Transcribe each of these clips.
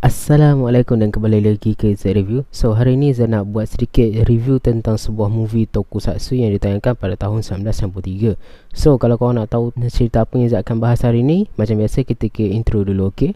Assalamualaikum dan kembali lagi ke Z Review. So hari ini saya nak buat sedikit review tentang sebuah movie tokusatsu yang ditayangkan pada tahun 1993. So kalau korang nak tahu cerita apa yang saya akan bahas hari ini, macam biasa kita ke intro dulu, okey?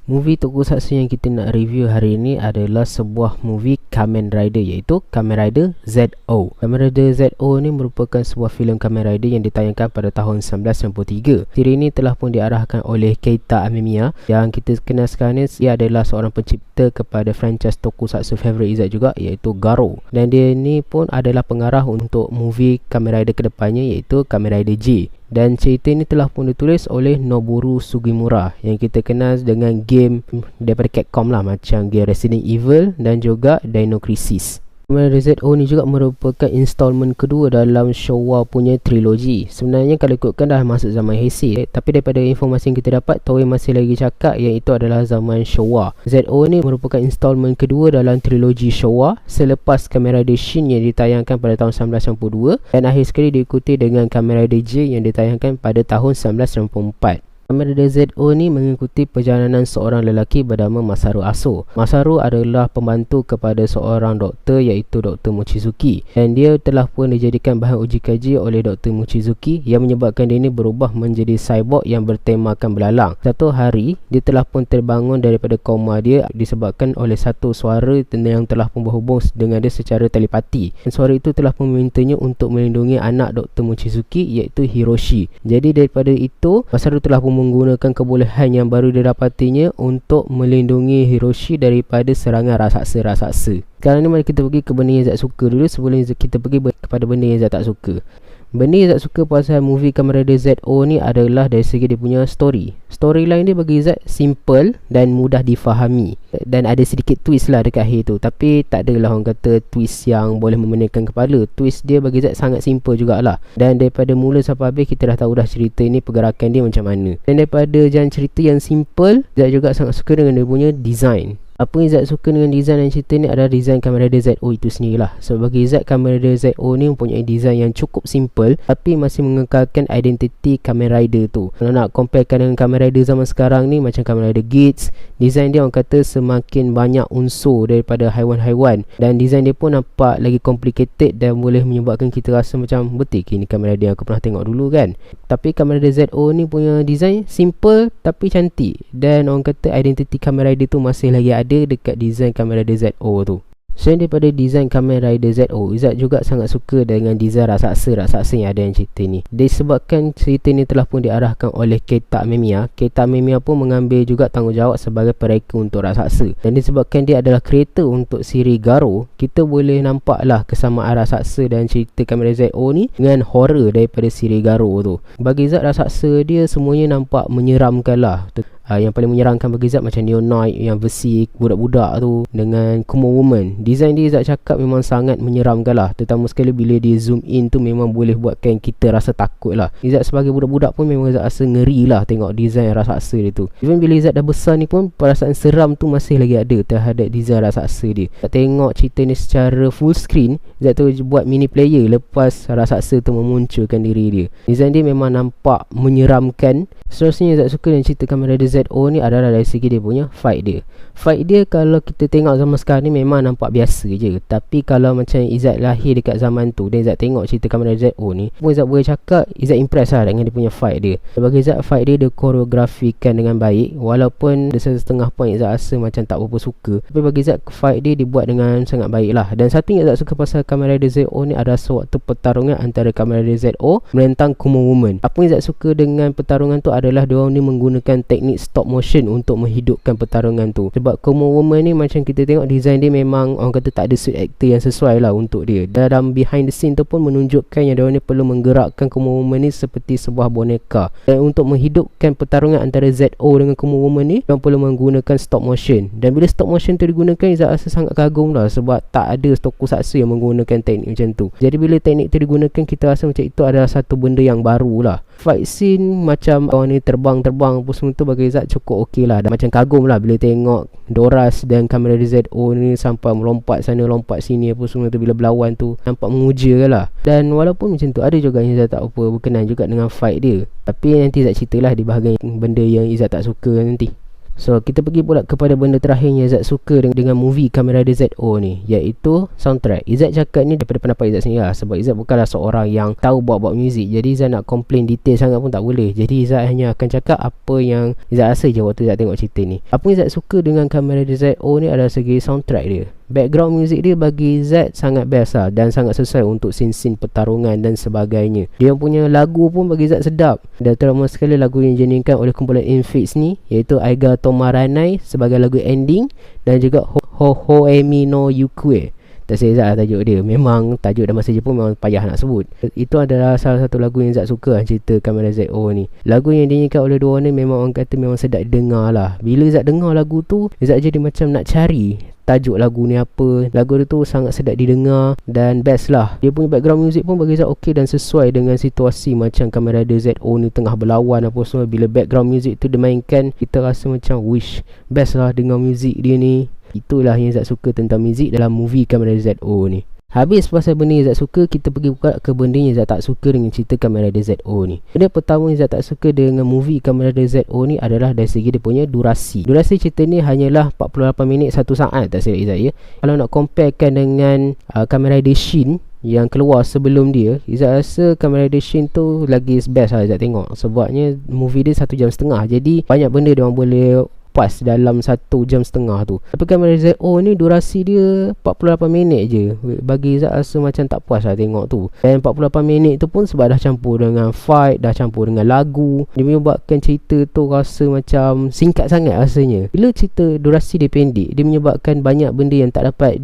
Movie tokusatsu yang kita nak review hari ini adalah sebuah movie Kamen Rider, iaitu Kamen Rider Z-O. Kamen Rider Z-O ni merupakan sebuah filem Kamen Rider yang ditayangkan pada tahun 1993. Siri ini telah pun diarahkan oleh Keita Amemiya, yang kita kenal sekarang ni ia adalah seorang pencipta kepada franchise tokusatsu favourite Izzat juga, iaitu Garo. Dan dia ni pun adalah pengarah untuk movie Kamen Rider kedepannya, iaitu Kamen Rider J. Dan cerita ini telah pun ditulis oleh Noboru Sugimura, yang kita kenal dengan game daripada Capcom lah, macam game Resident Evil dan juga Dino Crisis. Kamen Rider Z-O ni juga merupakan installment kedua dalam Showa punya trilogi. Sebenarnya kalau ikutkan dah masuk zaman Heisei, tapi daripada informasi yang kita dapat, Toei masih lagi cakap yang itu adalah zaman Showa. Z-O ni merupakan installment kedua dalam trilogi Showa selepas Kamen Rider Shin yang ditayangkan pada tahun 1992, dan akhir sekali diikuti dengan Kamen Rider J yang ditayangkan pada tahun 1994. Kamen Rider Z-O ni mengikuti perjalanan seorang lelaki bernama Masaru Aso. Masaru adalah pembantu kepada seorang doktor, iaitu Dr. Mochizuki, dan dia telah pun dijadikan bahan uji kaji oleh Dr. Mochizuki yang menyebabkan dia ni berubah menjadi cyborg yang bertemakan belalang. Satu hari dia telah pun terbangun daripada koma dia disebabkan oleh satu suara yang telah pun berhubung dengan dia secara telepati, dan suara itu telah pun memintanya untuk melindungi anak Dr. Mochizuki, iaitu Hiroshi. Jadi daripada itu Masaru telah pun menggunakan kebolehan yang baru didapatinya untuk melindungi Hiroshi daripada serangan raksasa-raksasa. Sekarang ni mari kita pergi ke benda yang Zat suka dulu sebelum kita pergi kepada benda yang Zat tak suka. Benda yang Zat suka pasal movie Kamen Rider Z-O ni adalah dari segi dia punya storyline dia bagi Zat simple dan mudah difahami, dan ada sedikit twist lah dekat akhir tu, tapi tak adalah orang kata twist yang boleh memeningkan kepala. Twist dia bagi Zat sangat simple jugalah, dan daripada mula sampai habis kita dah tahu dah cerita ni pergerakan dia macam mana. Dan daripada jalan cerita yang simple, Zat juga sangat suka dengan dia punya design. Apa yang Zat suka dengan design dan cerita ni adalah design Kamen Rider Z-O itu sendirilah. So bagi Zat, Kamen Rider Z-O ni mempunyai design yang cukup simple tapi masih mengekalkan identiti Kamen Rider tu. Kalau nak comparekan dengan Kamen Rider zaman sekarang ni, macam Kamen Rider Geats, design dia orang kata semakin banyak unsur daripada haiwan-haiwan, dan design dia pun nampak lagi complicated dan boleh menyebabkan kita rasa macam betul ke ni Kamen Rider yang aku pernah tengok dulu kan. Tapi Kamen Rider Z-O ni punya design simple tapi cantik, dan orang kata identiti Kamen Rider tu masih lagi ada dekat design Kamen Rider Z-O tu. Selain daripada design Kamen Rider Z-O, Izzat juga sangat suka dengan design raksasa yang ada dalam cerita ni. Disebabkan cerita ni telah pun diarahkan oleh Keita Amemiya, Keita Amemiya pun mengambil juga tanggungjawab sebagai pereka untuk raksasa. Dan disebabkan dia adalah kreator untuk siri Garo, kita boleh nampaklah kesamaan raksasa dan cerita Kamen Rider Z-O ni dengan horror daripada siri Garo tu. Bagi Izzat, raksasa dia semuanya nampak menyeramkan lah. Yang paling menyeramkan bagi Zat macam Neon Knight yang versi budak-budak tu dengan Kumo Woman. Design dia Zat cakap memang sangat menyeramkan lah, terutama sekali bila dia zoom in tu memang boleh buatkan kita rasa takut lah. Zat sebagai budak-budak pun memang Zat rasa ngeri lah tengok design raksasa dia tu. Even bila Zat dah besar ni pun perasaan seram tu masih lagi ada terhadap design raksasa dia. Zat tengok cerita ni secara full screen, Zat tu buat mini player lepas raksasa tu memunculkan diri dia. Design dia memang nampak menyeramkan. Seterusnya Zat suka dengan cerita Kamen Rider Z-O ni adalah dari segi dia punya fight dia. Fight dia kalau kita tengok zaman sekarang ni memang nampak biasa je, tapi kalau macam Izzat lahir dekat zaman tu dan Izzat tengok cerita Kamen Rider Z-O ni, pun Izzat boleh cakap Izzat impress lah dengan dia punya fight dia. Bagi Izzat, fight dia koreografikan dengan baik, walaupun ada setengah point Izzat rasa macam tak berapa suka, tapi bagi Izzat fight dia dibuat dengan sangat baik lah. Dan satu yang Izzat suka pasal Kamen Rider Z-O ni adalah sewaktu pertarungan antara Kamen Rider Z-O menentang Kumo Woman. Apa yang Izzat suka dengan pertarungan tu adalah diorang ni menggunakan teknik stop motion untuk menghidupkan pertarungan tu. Sebab Kumo Woman ni macam kita tengok design dia memang orang kata tak ada suit actor yang sesuai lah untuk dia. Dalam behind the scene tu pun menunjukkan yang diorang ni perlu menggerakkan Kumo Woman ni seperti sebuah boneka. Dan untuk menghidupkan pertarungan antara Z-O dengan Kumo Woman ni, diorang perlu menggunakan stop motion. Dan bila stop motion tu digunakan, Izzat rasa sangat kagum lah, sebab tak ada tokusatsu yang menggunakan teknik macam tu. Jadi bila teknik tu digunakan, kita rasa macam itu adalah satu benda yang baru lah. Fight scene macam orang ni terbang-terbang apa semua tu bagi Izzat cukup okey lah. Dan macam kagum lah bila tengok Doras dan Kamen Rider ZO ni sampai melompat sana lompat sini apa semua tu, bila berlawan tu nampak menguja lah. Dan walaupun macam tu, ada juga yang Izzat tak apa berkenan juga dengan fight dia. Tapi nanti Izzat ceritalah di bahagian benda yang Izzat tak suka nanti. So kita pergi pula kepada benda terakhir yang Izzat suka dengan movie Kamen Rider ZO ni, iaitu soundtrack. Izzat cakap ni daripada pendapat Izzat sendiri lah, sebab Izzat bukanlah seorang yang tahu buat muzik. Jadi Izzat nak komplain detail sangat pun tak boleh. Jadi Izzat hanya akan cakap apa yang Izzat rasa je waktu Izzat tengok cerita ni. Apa yang Izzat suka dengan Kamen Rider ZO ni adalah segi soundtrack dia. Background music dia bagi Izzat sangat best lah, dan sangat sesuai untuk scene-scene pertarungan dan sebagainya. Dia punya lagu pun bagi Izzat sedap, dan terutama sekali lagu yang dinyanyikan oleh kumpulan Infix ni, iaitu Aiga Tomaranai sebagai lagu ending, dan juga Hohoemi no Yukue. Tak saya Izzat lah tajuk dia. Memang tajuk dalam bahasa Jepun memang payah nak sebut. Itu adalah salah satu lagu yang Izzat suka lah, cerita Kamen Rider ZO ni. Lagu yang dinyanyikan oleh dua orang ni memang orang kata memang sedap dengar lah. Bila Izzat dengar lagu tu, Izzat jadi macam nak cari tajuk lagu ni apa. Lagu dia tu sangat sedap didengar dan best lah. Dia punya background music pun bagi Izzat okey dan sesuai dengan situasi macam Kamen Rider ZO ni tengah berlawan apa semua. Bila background music tu dimainkan, kita rasa macam wish best lah dengar music dia ni. Itulah yang Izzat suka tentang muzik dalam movie Kamen Rider ZO ni. Habis pasal benda yang Izzat suka, kita pergi buka ke benda yang Izzat tak suka dengan cerita Kamen Rider ZO ni. Benda pertama yang Izzat tak suka dengan movie Kamen Rider ZO ni adalah dari segi dia punya durasi. Durasi cerita ni hanyalah 48 minit 1 saat tak silap Izzat ya. Kalau nak comparekan dengan Kamen Rider Shin yang keluar sebelum dia, Izzat rasa Kamen Rider Shin tu lagi best lah Izzat tengok. Sebabnya movie dia 1 jam setengah, jadi banyak benda dia orang boleh pas dalam 1 jam setengah tu. Tapi Kamen Rider ZO ni durasi dia 48 minit je. Bagi Izzat rasa macam tak puas lah tengok tu. Dan 48 minit tu pun sebab dah campur dengan fight, dah campur dengan lagu, dia menyebabkan cerita tu rasa macam singkat sangat rasanya. Bila cerita durasi dia pendek, dia menyebabkan banyak benda yang tak dapat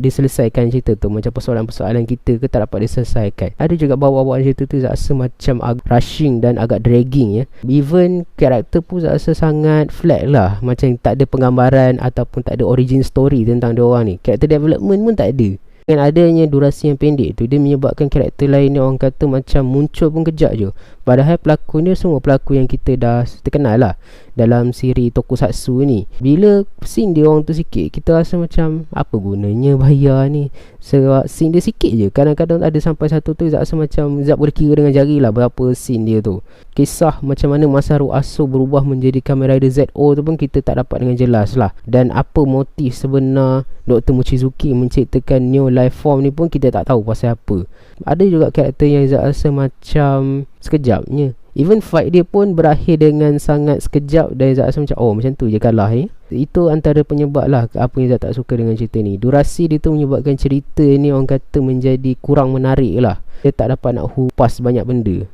diselesaikan cerita tu. Macam persoalan-persoalan kita ke tak dapat diselesaikan. Ada juga bawaan cerita tu Izzat rasa macam rushing dan agak dragging ya. Even karakter pun Izzat rasa sangat flat lah, macam tak ada penggambaran ataupun tak ada origin story tentang dia orang ni. Character development pun tak ada. Dengan adanya durasi yang pendek tu, dia menyebabkan karakter lain ni orang kata macam muncul pun kejap je. Padahal pelakon dia semua pelakon yang kita dah terkenal lah dalam siri Tokusatsu ni. Bila scene dia orang tu sikit, kita rasa macam apa gunanya bayar ni. Sebab scene dia sikit je. Kadang-kadang ada sampai satu tu Izzat rasa macam Izzat boleh kira dengan jari lah berapa scene dia tu. Kisah macam mana Masaru Aso berubah menjadi Kamen Rider ZO tu pun kita tak dapat dengan jelas lah. Dan apa motif sebenar Dr. Mochizuki menciptakan new life form ni pun kita tak tahu pasal apa. Ada juga karakter yang Izzat rasa macam sekejapnya. Even fight dia pun berakhir dengan sangat sekejap, dan Izzat rasa macam macam tu je kalah Itu antara penyebab lah apa yang Izzat tak suka dengan cerita ni. Durasi dia tu menyebabkan cerita ni orang kata menjadi kurang menarik lah. Dia tak dapat nak hupas banyak benda.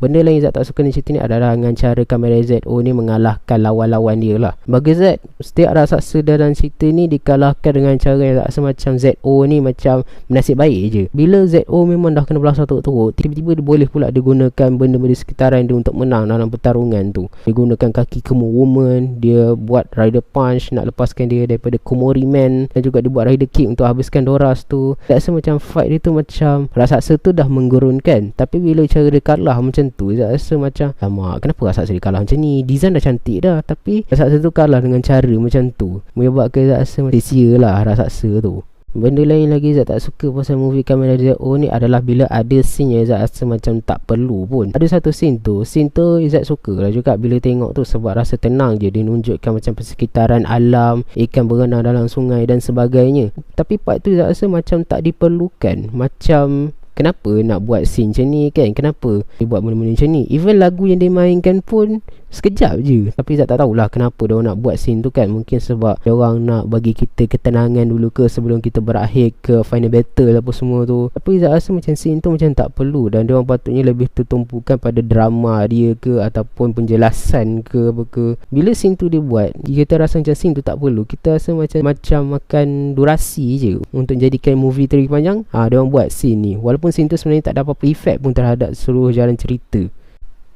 Benda lain Izzat tak suka dengan cerita ni adalah dengan cara Kamen Rider ZO ni mengalahkan lawan-lawan dia lah. Bagi Izzat, setiap raksasa dalam cerita ni dikalahkan dengan cara yang Izzat rasa macam ZO ni macam bernasib baik je. Bila ZO memang dah kena belasah teruk-teruk, tiba-tiba dia boleh pula digunakan benda-benda sekitaran dia untuk menang dalam pertarungan tu. Dia gunakan kaki Kemo Woman, dia buat Rider Punch nak lepaskan dia daripada Komori Man, dan juga dia buat Rider Kick untuk habiskan Doras tu. Izzat rasa macam fight dia tu macam raksasa tu dah menggurunkan, tapi bila cara dia kalah macam tu, Izzat rasa macam lama, kenapa raksasa dia kalah macam ni? Design dah cantik dah, tapi raksasa tu kalah dengan cara macam tu, menyebabkan Izzat rasa sia lah raksasa tu. Benda lain lagi Izzat tak suka pasal movie Kamen Rider ZO ni adalah bila ada scene yang Izzat rasa macam tak perlu pun. Ada satu scene tu Izzat suka lah juga bila tengok tu, sebab rasa tenang je. Dia nunjukkan macam persekitaran alam, ikan berenang dalam sungai dan sebagainya. Tapi part tu Izzat rasa macam tak diperlukan. Macam kenapa nak buat scene macam ni kan? Kenapa dia buat benda-benda macam ni? Even lagu yang dia mainkan pun sekejap je. Tapi Izzat tak tahulah kenapa dia nak buat scene tu kan. Mungkin sebab dia orang nak bagi kita ketenangan dulu ke sebelum kita berakhir ke final battle apa semua tu. Tapi Izzat rasa macam scene tu macam tak perlu, dan dia orang patutnya lebih tertumpukan pada drama dia ke ataupun penjelasan ke apa ke. Bila scene tu dia buat, kita rasa macam scene tu tak perlu. Kita rasa macam makan durasi je untuk jadikan movie tu lagi panjang. Dia orang buat scene ni, walaupun scene tu sebenarnya tak ada apa-apa efek pun terhadap seluruh jalan cerita.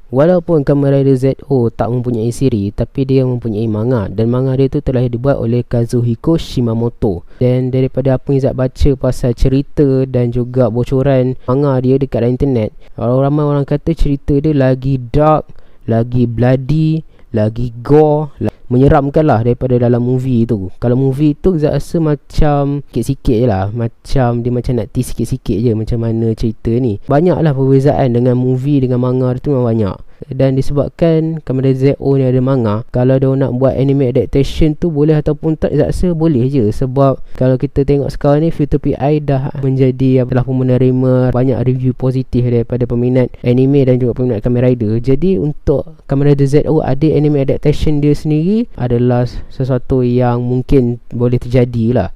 Walaupun Kamen Rider ZO tak mempunyai siri, tapi dia mempunyai manga, dan manga dia tu telah dibuat oleh Kazuhiko Shimamoto. Dan daripada apa yang Izzat baca pasal cerita dan juga bocoran manga dia dekat internet, ramai orang kata cerita dia lagi dark, lagi bloody, lagi gore, menyeramkan lah daripada dalam movie tu. Kalau movie tu Izzat rasa macam sikit-sikit je lah, macam dia macam nak tease sikit-sikit je macam mana cerita ni. Banyak lah perbezaan dengan movie dengan manga tu, memang banyak. Dan disebabkan Kamen Rider ZO ni ada manga, kalau dia nak buat anime adaptation tu boleh ataupun tak, Izzat rasa boleh je. Sebab kalau kita tengok sekarang ni, Filter PI dah menjadi, telah pun menerima banyak review positif daripada peminat anime dan juga peminat Kamen Rider. Jadi untuk Kamen Rider ZO ada anime adaptation dia sendiri adalah sesuatu yang mungkin boleh terjadi lah.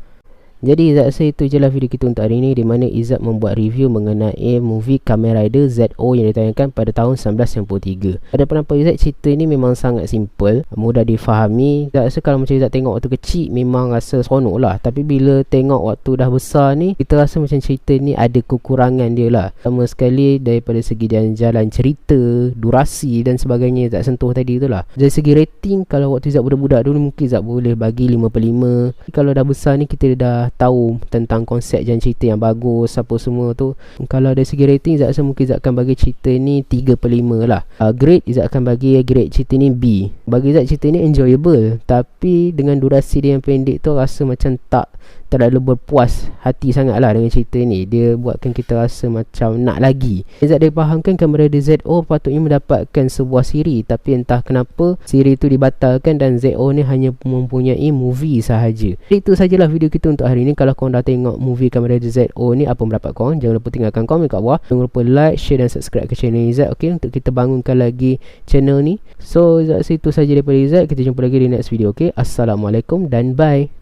Jadi Izzat rasa itu je lah video kita untuk hari ini, di mana Izzat membuat review mengenai movie Kamen Rider ZO yang ditayangkan pada tahun 1993. Pada pendapat Izzat, cerita ni memang sangat simple, mudah difahami. Izzat rasa kalau macam Izzat tengok waktu kecil memang rasa seronok lah, tapi bila tengok waktu dah besar ni, kita rasa macam cerita ni ada kekurangan dia lah. Sama sekali daripada segi jalan cerita, durasi dan sebagainya Izzat sentuh tadi tu lah. Dari segi rating, kalau waktu Izzat budak-budak dulu mungkin Izzat boleh bagi 5/5. Kalau dah besar ni kita dah tahu tentang konsep dan cerita yang bagus apa semua tu. Kalau dari segi rating, Izzat rasa mungkin Izzat akan bagi cerita ni 3/5 lah. Grade, Izzat akan bagi grade cerita ni B. Bagi Izzat cerita ni enjoyable, tapi dengan durasi dia yang pendek tu rasa macam tak terlalu berpuas hati sangat lah dengan cerita ni. Dia buatkan kita rasa macam nak lagi. Izzat dia fahamkan Kamen Rider ZO patutnya mendapatkan sebuah siri, tapi entah kenapa siri tu dibatalkan dan ZO ni hanya mempunyai movie sahaja. Jadi itu sajalah video kita untuk hari ni. Kalau korang dah tengok movie Kamen Rider ZO ni, apa pendapat korang? Jangan lupa tinggalkan komen kat bawah. Jangan lupa like, share dan subscribe ke channel Izzat, okay, untuk kita bangunkan lagi channel ni. So Izzat rasa itu saja daripada Izzat. Kita jumpa lagi di next video, okay. Assalamualaikum dan bye.